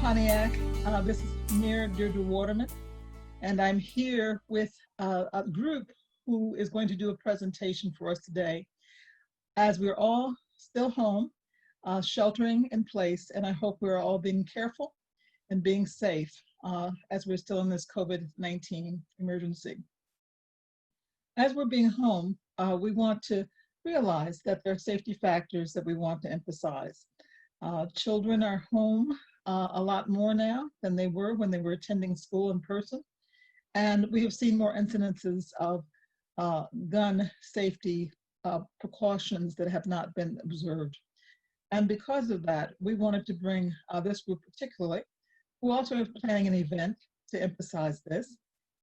Pontiac. This is Mayor Deirdre Waterman, and I'm here with a group who is going to do a presentation for us today as we're all still home, sheltering in place, and I hope we're all being careful and being safe as we're still in this COVID-19 emergency. As we're being home, we want to realize that there are safety factors that we want to emphasize. Children are home a lot more now than they were when they were attending school in person. And we have seen more incidences of gun safety precautions that have not been observed. And because of that, we wanted to bring this group particularly, who also is planning an event to emphasize this.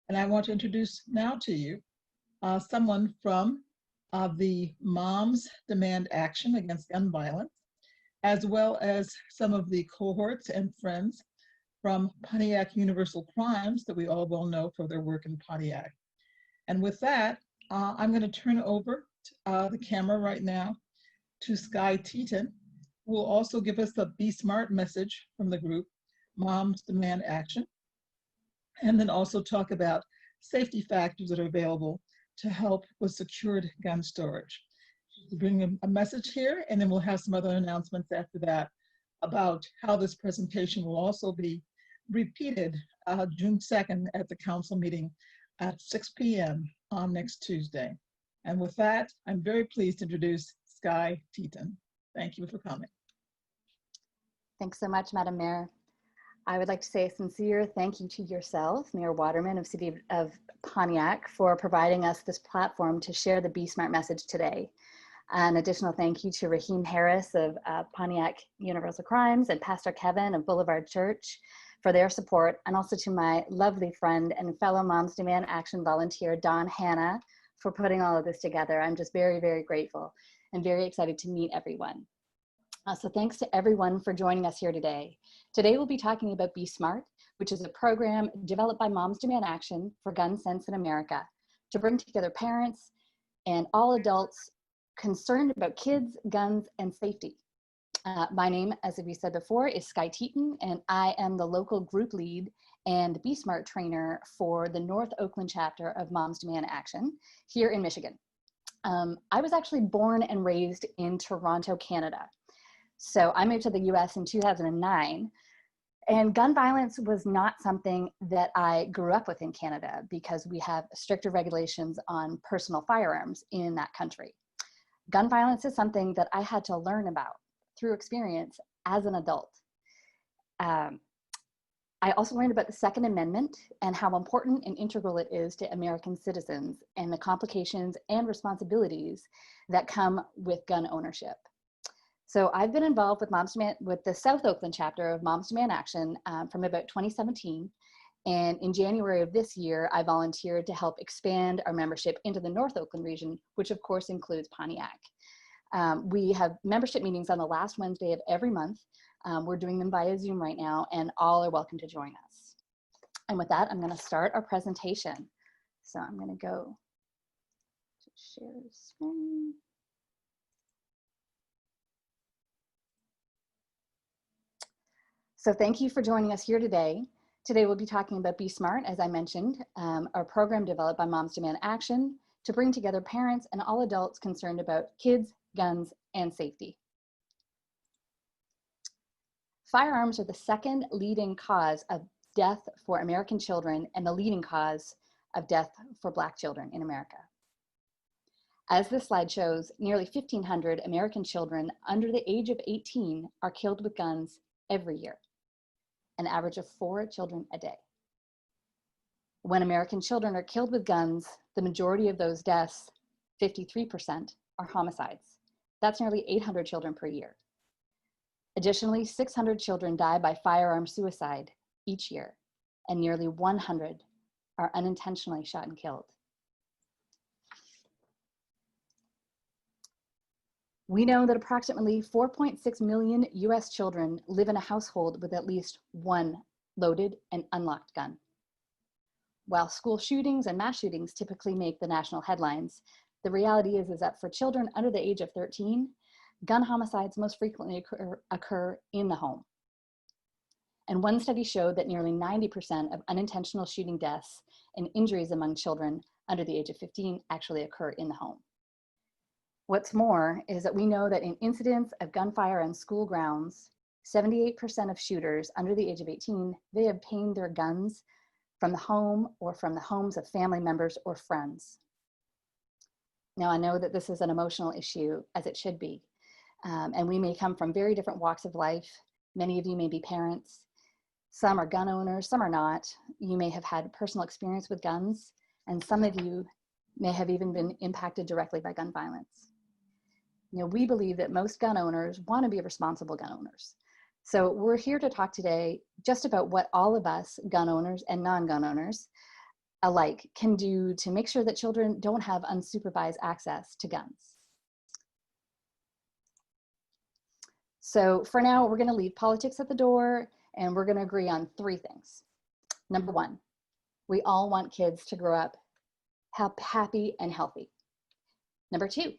And I want to introduce now to you someone from the Moms Demand Action Against Gun Violence, as well as some of the cohorts and friends from Pontiac Universal Crimes that we all well know for their work in Pontiac. And with that, I'm going to turn over the camera right now to Skye Teton, who will also give us the Be Smart message from the group, Moms Demand Action, and then also talk about safety factors that are available to help with secured gun storage. To bring a message here, and then we'll have some other announcements after that about how this presentation will also be repeated June 2nd at the council meeting at 6 p.m. on next Tuesday. And with that, I'm very pleased to introduce Skye Teton. Thank you for coming. Thanks so much, Madam Mayor. I would like to say a sincere thank you to yourself, Mayor Waterman of City of Pontiac, for providing us this platform to share the Be Smart message today. An additional thank you to Raheem Harris of Pontiac Universal Crimes and Pastor Kevin of Boulevard Church for their support, and also to my lovely friend and fellow Moms Demand Action volunteer, Dawn Hanna, for putting all of this together. I'm just very, very grateful and very excited to meet everyone. So thanks to everyone for joining us here today. Today we'll be talking about Be Smart, which is a program developed by Moms Demand Action for Gun Sense in America to bring together parents and all adults concerned about kids, guns, and safety. My name, as we said before, is Skye Teton, and I am the local group lead and Be Smart trainer for the North Oakland chapter of Moms Demand Action here in Michigan. I was actually born and raised in Toronto, Canada. So I moved to the US in 2009, and gun violence was not something that I grew up with in Canada because we have stricter regulations on personal firearms in that country. Gun violence is something that I had to learn about through experience as an adult. I also learned about the Second Amendment and how important and integral it is to American citizens and the complications and responsibilities that come with gun ownership. So I've been involved with the South Oakland chapter of Moms Demand Action from about 2017. And in January of this year, I volunteered to help expand our membership into the North Oakland region, which of course includes Pontiac. We have membership meetings on the last Wednesday of every month. We're doing them via Zoom right now, and all are welcome to join us. And with that, I'm going to start our presentation. So I'm going to go to share screen. So thank you for joining us here today. Today we'll be talking about Be Smart, as I mentioned, our program developed by Moms Demand Action to bring together parents and all adults concerned about kids, guns, and safety. Firearms are the second leading cause of death for American children and the leading cause of death for Black children in America. As this slide shows, nearly 1,500 American children under the age of 18 are killed with guns every year, an average of 4 children a day. When American children are killed with guns, the majority of those deaths, 53%, are homicides. That's nearly 800 children per year. Additionally, 600 children die by firearm suicide each year, and nearly 100 are unintentionally shot and killed. We know that approximately 4.6 million US children live in a household with at least one loaded and unlocked gun. While school shootings and mass shootings typically make the national headlines, the reality is that for children under the age of 13, gun homicides most frequently occur in the home. And one study showed that nearly 90% of unintentional shooting deaths and injuries among children under the age of 15 actually occur in the home. What's more is that we know that in incidents of gunfire on school grounds, 78% of shooters under the age of 18, they obtained their guns from the home or from the homes of family members or friends. Now, I know that this is an emotional issue, as it should be, and we may come from very different walks of life. Many of you may be parents. Some are gun owners, some are not. You may have had personal experience with guns, and some of you may have even been impacted directly by gun violence. You know, we believe that most gun owners want to be responsible gun owners. So we're here to talk today just about what all of us, gun owners and non-gun owners alike, can do to make sure that children don't have unsupervised access to guns. So for now, we're going to leave politics at the door, and we're going to agree on 3 things. Number 1, we all want kids to grow up happy and healthy. Number 2,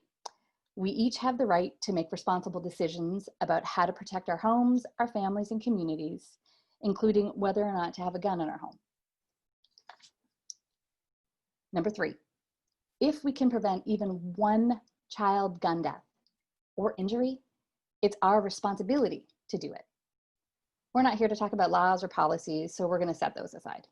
we each have the right to make responsible decisions about how to protect our homes, our families, and communities, including whether or not to have a gun in our home. Number 3, if we can prevent even one child gun death or injury, it's our responsibility to do it. We're not here to talk about laws or policies, so we're going to set those aside.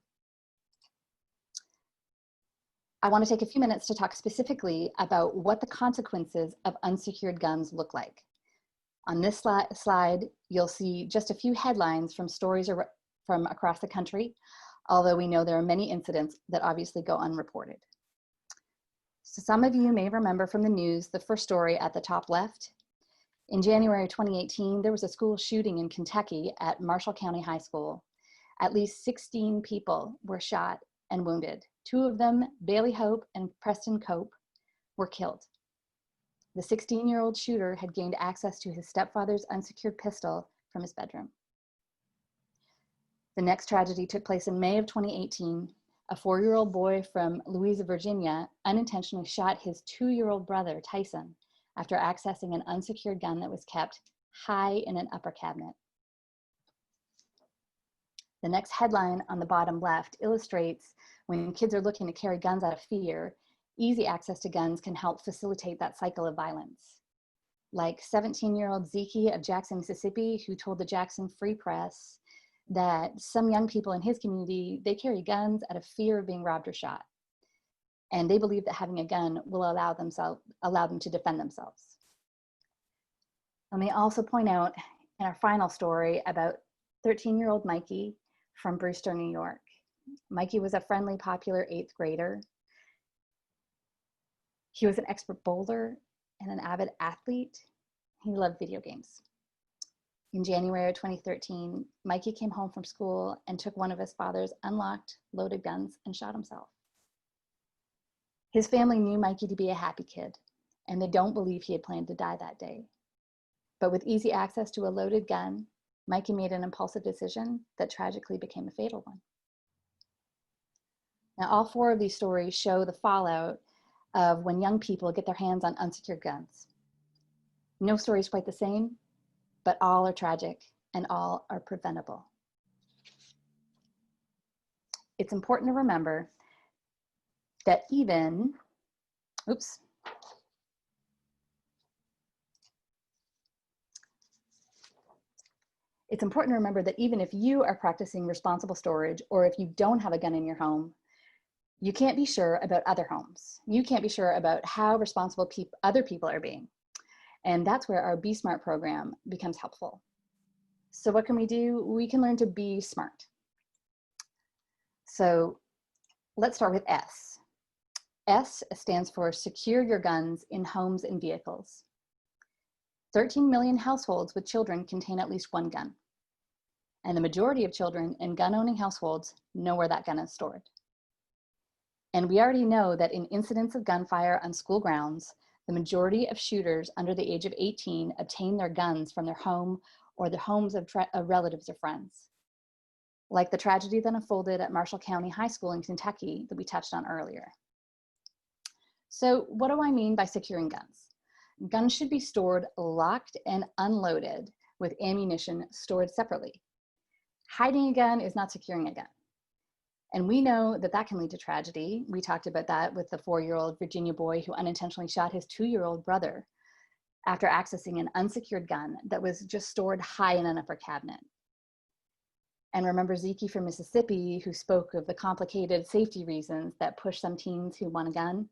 I want to take a few minutes to talk specifically about what the consequences of unsecured guns look like. On this slide, you'll see just a few headlines from stories from across the country, although we know there are many incidents that obviously go unreported. So some of you may remember from the news the first story at the top left. In January 2018, there was a school shooting in Kentucky at Marshall County High School. At least 16 people were shot and wounded. 2 of them, Bailey Hope and Preston Cope, were killed. The 16-year-old shooter had gained access to his stepfather's unsecured pistol from his bedroom. The next tragedy took place in May of 2018. A 4-year-old boy from Louisa, Virginia, unintentionally shot his 2-year-old brother, Tyson, after accessing an unsecured gun that was kept high in an upper cabinet. The next headline on the bottom left illustrates when kids are looking to carry guns out of fear, easy access to guns can help facilitate that cycle of violence. Like 17-year-old Zeke of Jackson, Mississippi, who told the Jackson Free Press that some young people in his community, they carry guns out of fear of being robbed or shot. And they believe that having a gun will allow them to defend themselves. Let me also point out in our final story about 13-year-old Mikey from Brewster, New York. Mikey was a friendly, popular 8th grader. He was an expert bowler and an avid athlete. He loved video games. In January of 2013, Mikey came home from school and took one of his father's unlocked, loaded guns and shot himself. His family knew Mikey to be a happy kid, and they don't believe he had planned to die that day. But with easy access to a loaded gun, Mikey made an impulsive decision that tragically became a fatal one. Now, all 4 of these stories show the fallout of when young people get their hands on unsecured guns. No story is quite the same, but all are tragic and all are preventable. It's important to remember that even, It's important to remember that even if you are practicing responsible storage, or if you don't have a gun in your home, you can't be sure about other homes. You can't be sure about how responsible other people are being. And that's where our Be Smart program becomes helpful. So what can we do? We can learn to be smart. So let's start with S. S stands for Secure Your Guns in Homes and Vehicles. 13 million households with children contain at least one gun. And the majority of children in gun-owning households know where that gun is stored. And we already know that in incidents of gunfire on school grounds, the majority of shooters under the age of 18 obtain their guns from their home or the homes of relatives or friends. Like the tragedy that unfolded at Marshall County High School in Kentucky that we touched on earlier. So what do I mean by securing guns? Guns should be stored locked and unloaded with ammunition stored separately. Hiding a gun is not securing a gun. And we know that that can lead to tragedy. We talked about that with the 4-year-old Virginia boy who unintentionally shot his 2-year-old brother after accessing an unsecured gun that was just stored high in an upper cabinet. And remember Zeke from Mississippi, who spoke of the complicated safety reasons that push some teens who want a gun.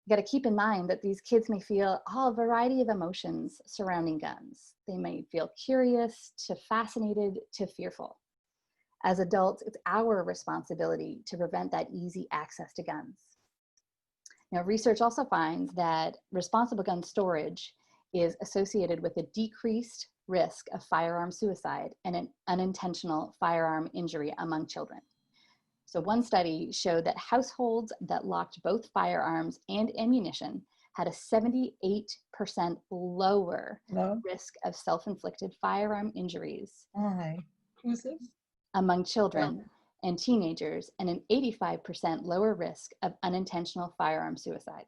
You got to keep in mind that these kids may feel a variety of emotions surrounding guns. They may feel curious to fascinated to fearful. As adults, it's our responsibility to prevent that easy access to guns. Now, research also finds that responsible gun storage is associated with a decreased risk of firearm suicide and an unintentional firearm injury among children. So one study showed that households that locked both firearms and ammunition had a 78% lower risk of self-inflicted firearm injuries Who's this? among children and teenagers, and an 85% lower risk of unintentional firearm suicides.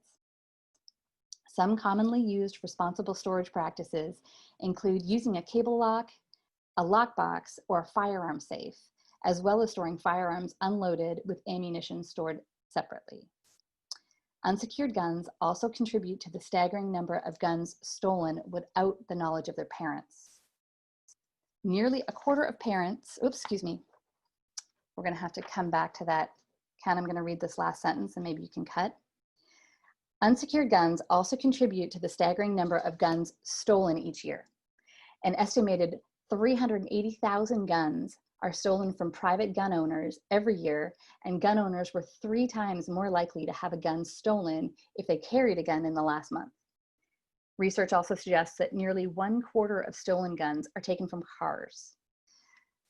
Some commonly used responsible storage practices include using a cable lock, a lockbox, or a firearm safe, as well as storing firearms unloaded with ammunition stored separately. Unsecured guns also contribute to the staggering number of guns stolen without the knowledge of their parents. Nearly a quarter of parents, we're going to have to come back to that. Ken, I'm going to read this last sentence and maybe you can cut. Unsecured guns also contribute to the staggering number of guns stolen each year. An estimated 380,000 guns are stolen from private gun owners every year, and gun owners were 3 times more likely to have a gun stolen if they carried a gun in the last month. Research also suggests that nearly 1/4 of stolen guns are taken from cars.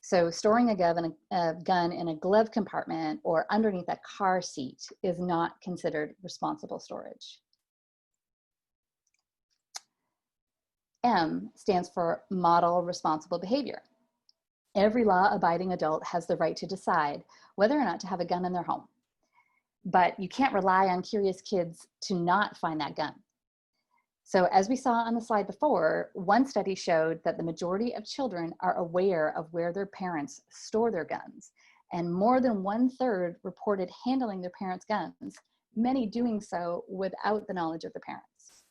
So storing a gun in a glove compartment or underneath a car seat is not considered responsible storage. M stands for model responsible behavior. Every law-abiding adult has the right to decide whether or not to have a gun in their home. But you can't rely on curious kids to not find that gun. So as we saw on the slide before, one study showed that the majority of children are aware of where their parents store their guns, and more than 1/3 reported handling their parents' guns, many doing so without the knowledge of the parents.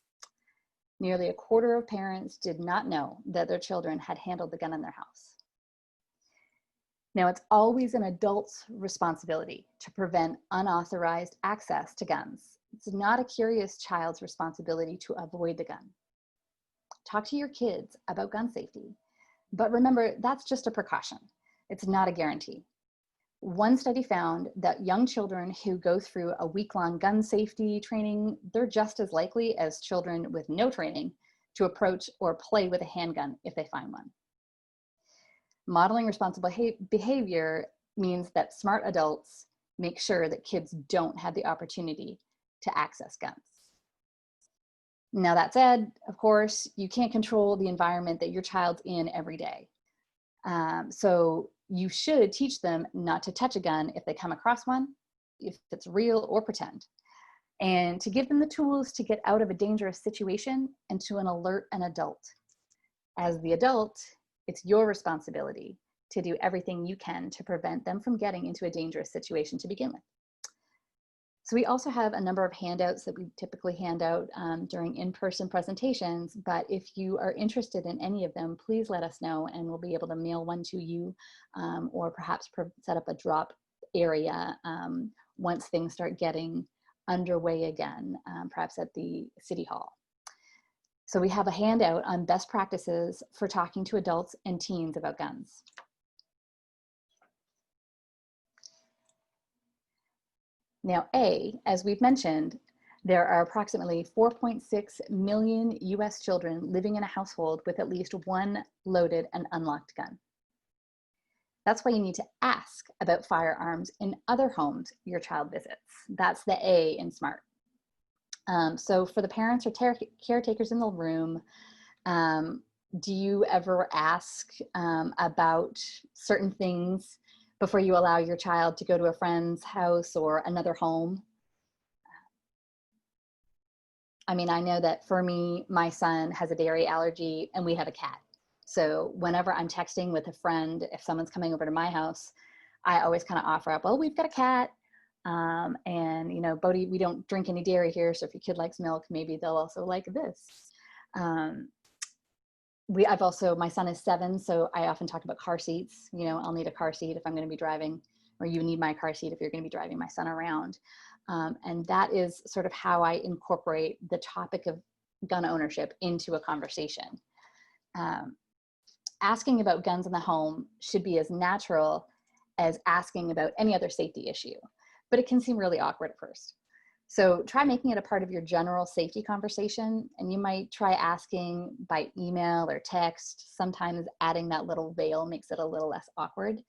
Nearly a quarter of parents did not know that their children had handled the gun in their house. Now, it's always an adult's responsibility to prevent unauthorized access to guns. It's not a curious child's responsibility to avoid the gun. Talk to your kids about gun safety, but remember, that's just a precaution. It's not a guarantee. One study found that young children who go through a week-long gun safety training, they're just as likely as children with no training to approach or play with a handgun if they find one. Modeling responsible behavior means that smart adults make sure that kids don't have the opportunity to access guns. Now that said, of course, you can't control the environment that your child's in every day. So you should teach them not to touch a gun if they come across one, if it's real or pretend, and to give them the tools to get out of a dangerous situation and to alert an adult. As the adult, it's your responsibility to do everything you can to prevent them from getting into a dangerous situation to begin with. So we also have a number of handouts that we typically hand out during in-person presentations, but if you are interested in any of them, please let us know and we'll be able to mail one to you or perhaps set up a drop area once things start getting underway again, perhaps at the City Hall. So we have a handout on best practices for talking to adults and teens about guns. Now, A, as we've mentioned, there are approximately 4.6 million US children living in a household with at least one loaded and unlocked gun. That's why you need to ask about firearms in other homes your child visits. That's the A in SMART. So for the parents or caretakers in the room, do you ever ask about certain things before you allow your child to go to a friend's house or another home? I mean, I know that for me, my son has a dairy allergy and we have a cat. So whenever I'm texting with a friend, if someone's coming over to my house, I always kind of offer up, oh, we've got a cat. And, you know, Bodhi, we don't drink any dairy here. So if your kid likes milk, maybe they'll also like this. My son is 7, so I often talk about car seats. You know, I'll need a car seat if I'm going to be driving, or you need my car seat if you're going to be driving my son around. And that is sort of how I incorporate the topic of gun ownership into a conversation. Asking about guns in the home should be as natural as asking about any other safety issue, but it can seem really awkward at first. So try making it a part of your general safety conversation, and you might try asking by email or text. Sometimes adding that little veil makes it a little less awkward.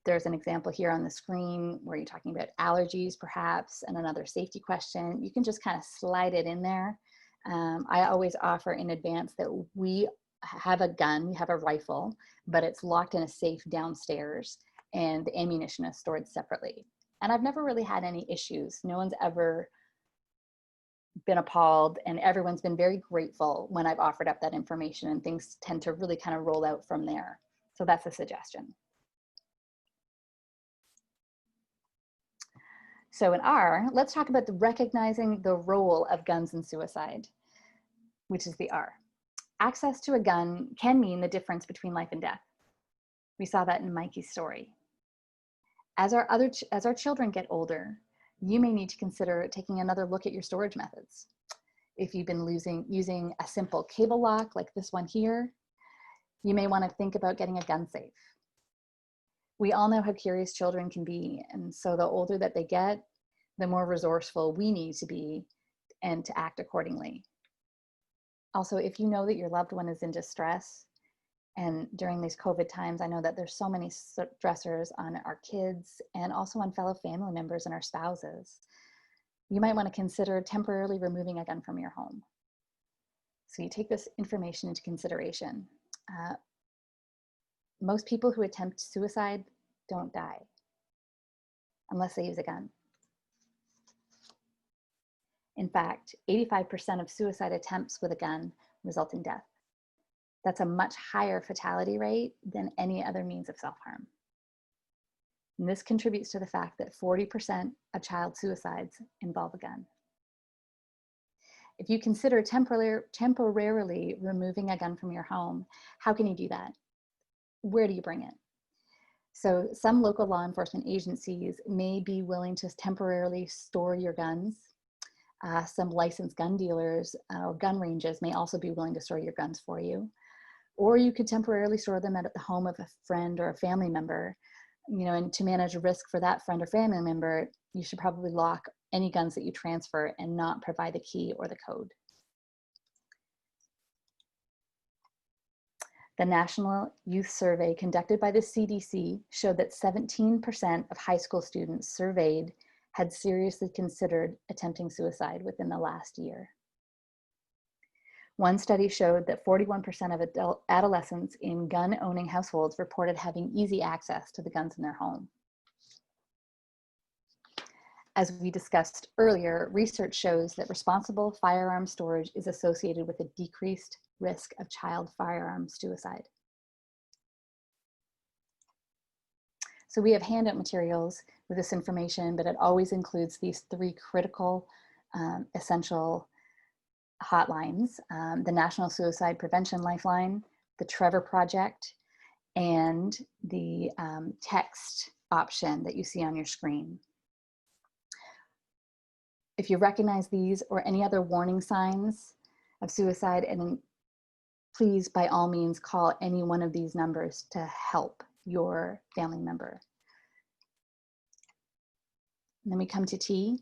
There's an example here on the screen where you're talking about allergies perhaps, and another safety question. You can just kind of slide it in there. I always offer in advance that we have a gun, we have a rifle, but it's locked in a safe downstairs and the ammunition is stored separately. And I've never really had any issues. No one's ever been appalled, and everyone's been very grateful when I've offered up that information, and things tend to really kind of roll out from there. So that's a suggestion. So in R, let's talk about recognizing the role of guns in suicide, which is the R. Access to a gun can mean the difference between life and death. We saw that in Mikey's story. As our children get older, you may need to consider taking another look at your storage methods. If you've been using a simple cable lock like this one here, you may want to think about getting a gun safe. We all know how curious children can be, and so the older that they get, the more resourceful we need to be and to act accordingly. Also, if you know that your loved one is in distress, and during these COVID times, I know that there's so many stressors on our kids and also on fellow family members and our spouses, you might want to consider temporarily removing a gun from your home. So you take this information into consideration. Most people who attempt suicide don't die unless they use a gun. In fact, 85% of suicide attempts with a gun result in death. That's a much higher fatality rate than any other means of self-harm. And this contributes to the fact that 40% of child suicides involve a gun. If you consider temporarily removing a gun from your home, how can you do that? Where do you bring it? So some local law enforcement agencies may be willing to temporarily store your guns. Some licensed gun dealers or gun ranges may also be willing to store your guns for you. Or you could temporarily store them at the home of a friend or a family member. You know, and to manage risk for that friend or family member, you should probably lock any guns that you transfer and not provide the key or the code. The National Youth Survey conducted by the CDC showed that 17% of high school students surveyed had seriously considered attempting suicide within the last year. One study showed that 41% of adolescents in gun-owning households reported having easy access to the guns in their home. As we discussed earlier, research shows that responsible firearm storage is associated with a decreased risk of child firearm suicide. So we have handout materials with this information, but it always includes these 3 critical, essential hotlines: the National Suicide Prevention Lifeline, the Trevor Project, and the text option that you see on your screen. If you recognize these or any other warning signs of suicide, and please, by all means, call any one of these numbers to help your family member. And then we come to T.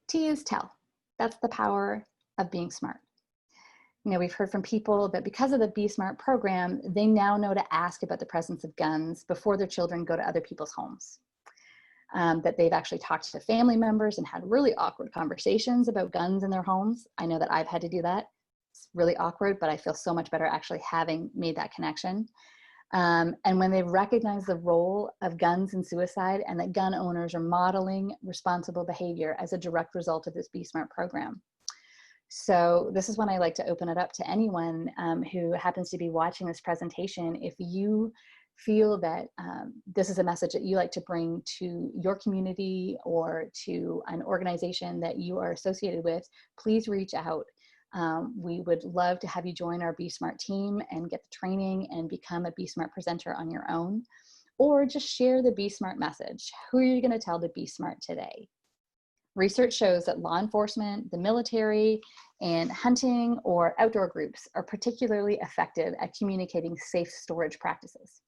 T is tell. That's the power of being smart. You know, we've heard from people that because of the Be Smart program, they now know to ask about the presence of guns before their children go to other people's homes. That they've actually talked to family members and had really awkward conversations about guns in their homes. I know that I've had to do that. It's really awkward, but I feel so much better actually having made that connection. And when they recognize the role of guns in suicide and that gun owners are modeling responsible behavior as a direct result of this Be Smart program. So this is when I like to open it up to anyone who happens to be watching this presentation. If you feel that this is a message that you like to bring to your community or to an organization that you are associated with, please reach out. We would love to have you join our Be Smart team and get the training and become a Be Smart presenter on your own, or just share the Be Smart message. Who are you going to tell to be smart today? Research shows that law enforcement, the military, and hunting or outdoor groups are particularly effective at communicating safe storage practices.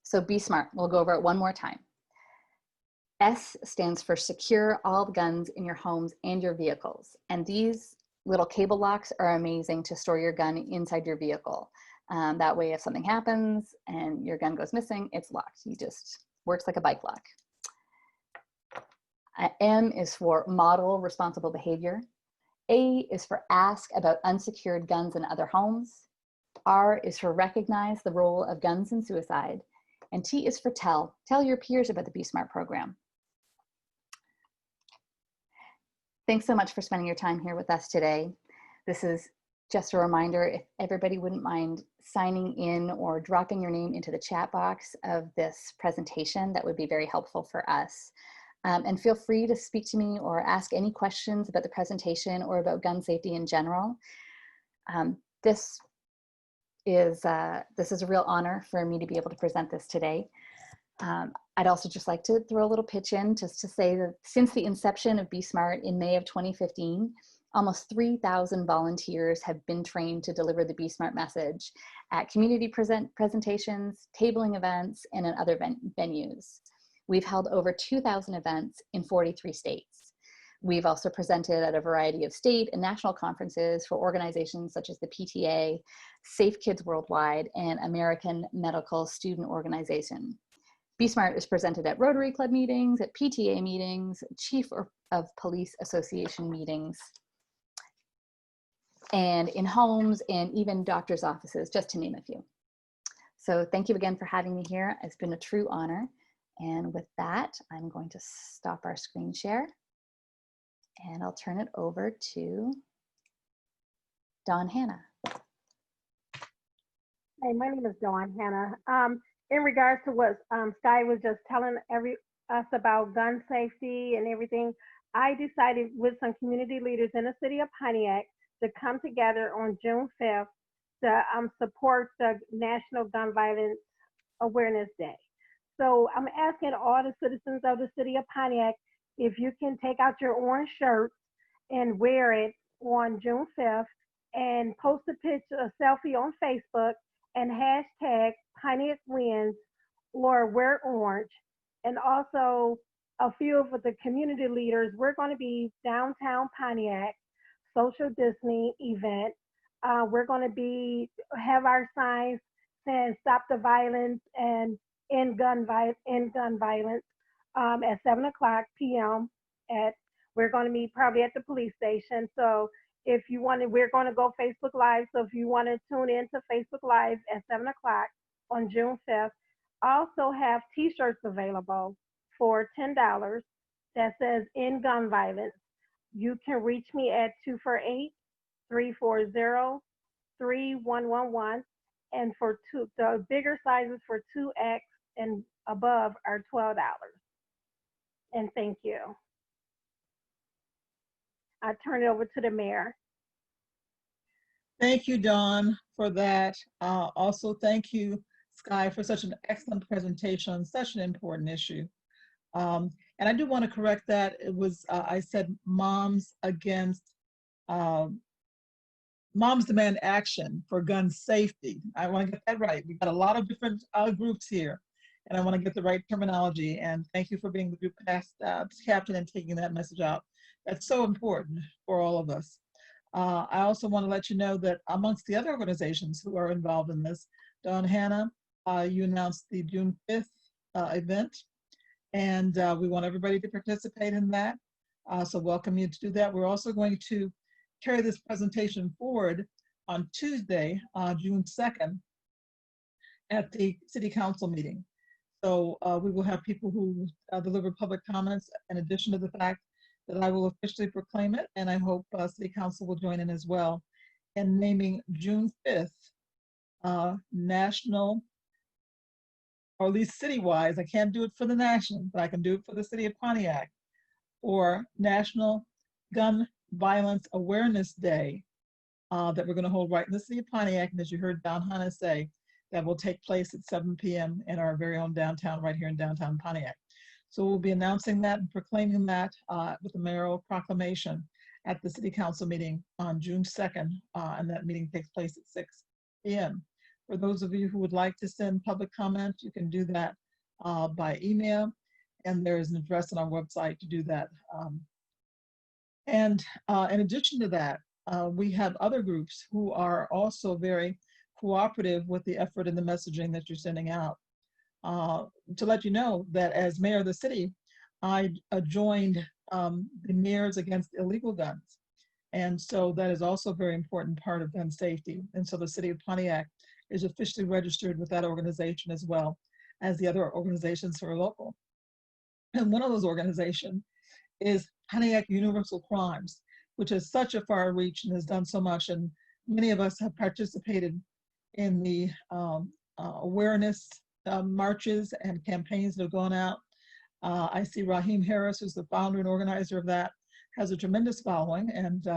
So Be Smart, we'll go over it one more time. S stands for secure all guns in your homes and your vehicles. And these little cable locks are amazing to store your gun inside your vehicle. That way, if something happens and your gun goes missing, it's locked. You just, works like a bike lock. M is for model responsible behavior. A is for ask about unsecured guns in other homes. R is for recognize the role of guns in suicide. And T is for tell your peers about the Be Smart program. Thanks so much for spending your time here with us today. This is just a reminder, if everybody wouldn't mind signing in or dropping your name into the chat box of this presentation, that would be very helpful for us. And feel free to speak to me or ask any questions about the presentation or about gun safety in general. This is a real honor for me to be able to present this today. I'd also just like to throw a little pitch in just to say that since the inception of Be Smart in May of 2015, almost 3,000 volunteers have been trained to deliver the Be Smart message at community presentations, tabling events, and in other venues. We've held over 2,000 events in 43 states. We've also presented at a variety of state and national conferences for organizations such as the PTA, Safe Kids Worldwide, and American Medical Student Organization. Be Smart is presented at Rotary Club meetings, at PTA meetings, Chief of Police Association meetings, and in homes and even doctor's offices, just to name a few. So thank you again for having me here. It's been a true honor. And with that, I'm going to stop our screen share and I'll turn it over to Dawn Hanna. Hey, my name is Dawn Hanna. In regards to what Sky was just telling us about gun safety and everything, I decided with some community leaders in the city of Pontiac to come together on June 5th to support the National Gun Violence Awareness Day. So I'm asking all the citizens of the city of Pontiac if you can take out your orange shirt and wear it on June 5th and post a picture, a selfie on Facebook and hashtag Pontiac Wins or Wear Orange. And also a few of the community leaders, we're going to be downtown Pontiac, social distancing event. We're going to have our signs saying stop the violence and end gun violence at 7:00 p.m. We're going to meet probably at the police station. So if you want to, we're going to go Facebook Live. So if you want to tune in to Facebook Live at 7:00 on June 5th, I also have t-shirts available for $10 that says End Gun Violence. You can reach me at 248-340-3111. And for the bigger sizes for 2X and above are $12. And thank you. I turn it over to the mayor. Thank you, Dawn, for that. Also, thank you, Sky, for such an excellent presentation on such an important issue. And I do want to correct that. It was, I said Moms Demand Action for Gun Safety. I want to get that right. We've got a lot of different groups here, and I want to get the right terminology. And thank you for being the group captain and taking that message out. That's so important for all of us. I also want to let you know that amongst the other organizations who are involved in this, Dawn Hanna, you announced the June 5th event, and we want everybody to participate in that. So welcome you to do that. We're also going to carry this presentation forward on Tuesday, June 2nd, at the City Council meeting. So we will have people who deliver public comments in addition to the fact that I will officially proclaim it, and I hope City Council will join in as well, in naming June 5th national, or at least city-wise. I can't do it for the national, but I can do it for the city of Pontiac, or National Gun Violence Awareness Day that we're going to hold right in the city of Pontiac. And as you heard Don Hanna say, that will take place at 7 p.m. in our very own downtown, right here in downtown Pontiac. So we'll be announcing that and proclaiming that with a mayoral proclamation at the city council meeting on June 2nd. And that meeting takes place at 6 p.m. For those of you who would like to send public comment, you can do that by email. And there is an address on our website to do that. And in addition to that, we have other groups who are also very cooperative with the effort and the messaging that you're sending out. To let you know that as mayor of the city, I joined the Mayors Against Illegal Guns. And so that is also a very important part of gun safety. And so the city of Pontiac is officially registered with that organization as well as the other organizations who are local. And one of those organizations is Pontiac Universal Crimes, which has such a far reach and has done so much. And many of us have participated in the awareness marches and campaigns that have gone out. I see Raheem Harris, who's the founder and organizer of that, has a tremendous following. And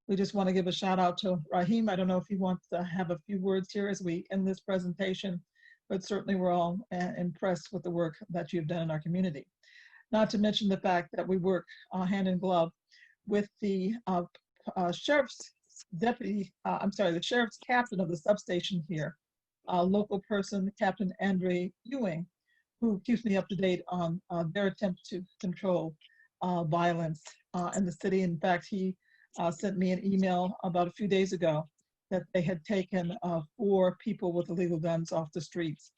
we just want to give a shout out to Raheem. I don't know if he wants to have a few words here as we end this presentation, but certainly we're all impressed with the work that you've done in our community. Not to mention the fact that we work hand in glove with the sheriff's deputy, the sheriff's captain of the substation here, local person, Captain Andre Ewing, who keeps me up to date on their attempt to control violence in the city. In fact, he sent me an email about a few days ago that they had taken 4 people with illegal guns off the streets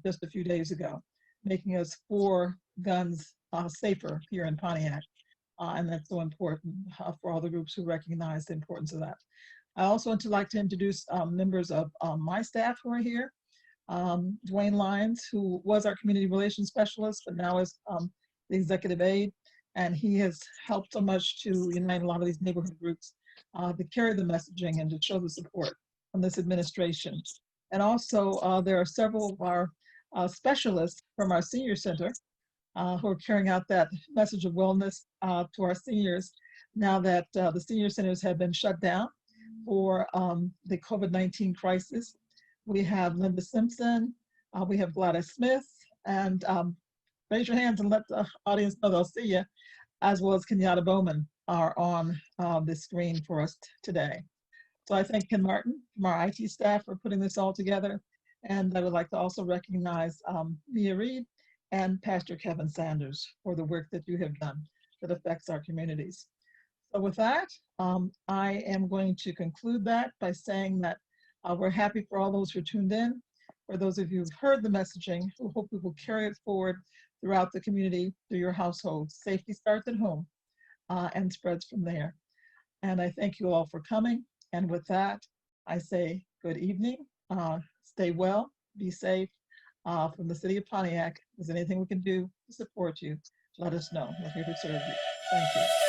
just a few days ago, making us 4 guns safer here in Pontiac. And that's so important for all the groups who recognize the importance of that. I also would like to introduce members of my staff who are here. Dwayne Lyons, who was our community relations specialist, but now is the executive aide. And he has helped so much to unite a lot of these neighborhood groups to carry the messaging and to show the support from this administration. And also there are several of our specialists from our senior center who are carrying out that message of wellness to our seniors now that the senior centers have been shut down for the COVID-19 crisis. We have Linda Simpson, we have Gladys Smith, and raise your hands and let the audience know they'll see you, as well as Kenyatta Bowman are on the screen for us today. So I thank Ken Martin from our IT staff for putting this all together. And I would like to also recognize Mia Reed and Pastor Kevin Sanders for the work that you have done that affects our communities. So with that, I am going to conclude that by saying that we're happy for all those who tuned in. For those of you who've heard the messaging, we hope we will carry it forward throughout the community, through your household. Safety starts at home and spreads from there. And I thank you all for coming. And with that, I say good evening, stay well, be safe. From the city of Pontiac, if there's anything we can do to support you, let us know. We're here to serve you. Thank you.